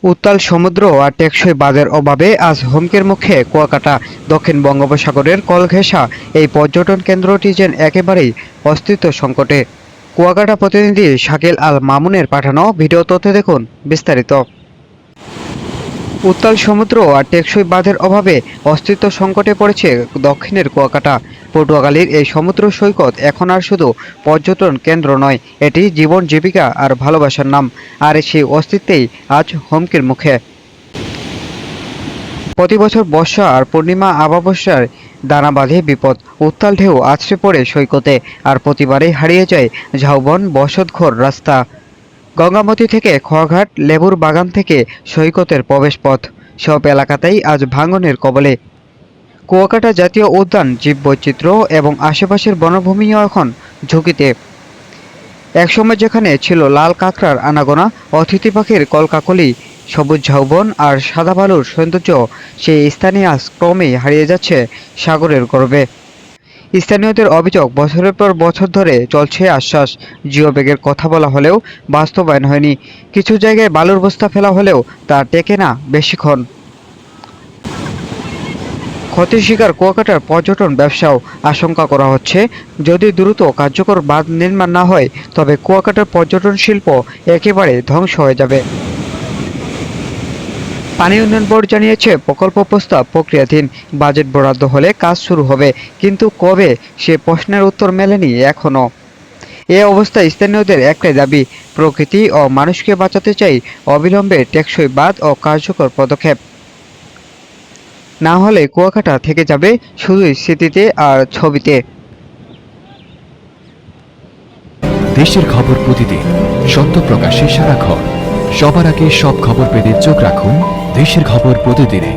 উত্তাল সমুদ্র আর টেকসই বাঁধের অভাবে আজ হুমকির মুখে কুয়াকাটা। দক্ষিণ বঙ্গোপসাগরের কলঘেঁষা এই পর্যটন কেন্দ্রটি যেন একেবারেই অস্তিত্ব সংকটে। কুয়াকাটা প্রতিনিধি শাকিল আল মামুনের পাঠানো ভিডিও তথ্যে দেখুন বিস্তারিত। উত্তাল সমুদ্র আর টেকসই বাঁধের অভাবে অস্তিত্ব সংকটে পড়েছে দক্ষিণের কুয়াকাটা। পটুয়াখালীর এই সমুদ্র সৈকত এখন আর শুধু পর্যটন কেন্দ্র নয়, এটি জীবন জীবিকা আর ভালোবাসার নাম। আর সেই অস্তিত্বেই আজ হুমকির মুখে। প্রতি বছর বর্ষা আর পূর্ণিমা অমাবস্যার দানা বাঁধে বিপদ। উত্তাল ঢেউ আছড়ে পড়ে সৈকতে, আর প্রতিবারেই হারিয়ে যায় ঝাউবন বসতঘর রাস্তা। গঙ্গামতি থেকে খোয়াঘাট, লেবুর বাগান থেকে সৈকতের প্রবেশপথ, সব এলাকাতেই আজ ভাঙনের কবলে। কুয়াকাটা জাতীয় উদ্যান, জীববৈচিত্র্য এবং আশেপাশের বনভূমিও এখন ঝুঁকিতে। একসময় যেখানে ছিল লাল কাঁকড়ার আনাগোনা, অতিথি পাখির কলকাকলি, সবুজ ঝাউবন আর সাদা বালুর সৌন্দর্য, সেই স্থানে আজ ক্রমেই হারিয়ে যাচ্ছে সাগরের গর্ভে। স্থানীয়দের অভিযোগ, বছরের পর বছর ধরে চলছে আশ্বাস, জিও ব্যাগের কথা বলা হলেও বাস্তবায়ন হয়নি। কিছু জায়গায় বালুর বস্তা ফেলা হলেও তা টেকে না বেশিক্ষণ। ক্ষতির শিকার কুয়াকাটার পর্যটন ব্যবসাও। আশঙ্কা করা হচ্ছে, যদি দ্রুত কার্যকর বাঁধ নির্মাণ না হয় তবে কুয়াকাটার পর্যটন শিল্প একেবারে ধ্বংস হয়ে যাবে। পানি উন্নয়ন বোর্ড জানিয়েছে প্রকল্প প্রস্তাব প্রক্রিয়াধীন, বাজেট বরাদ্দ হলে কাজ শুরু হবে, কিন্তু কবে সে প্রশ্নের উত্তর মেলেনি এখনও। এ অবস্থায় স্থানীয়দের একটাই দাবি, প্রকৃতি ও মানুষকে বাঁচাতে চাই অবিলম্বে টেকসই বাঁধ ও কার্যকর পদক্ষেপ। না হলে কুয়াকাটা থেকে যাবে শুধুই স্মৃতিতে আর ছবিতে। দেশের খবর প্রতিদিন, সত্য প্রকাশে সারাক্ষণ। সবার আগে সব খবর পেতে চোখ রাখুন দেশের খবর প্রতিদিনে।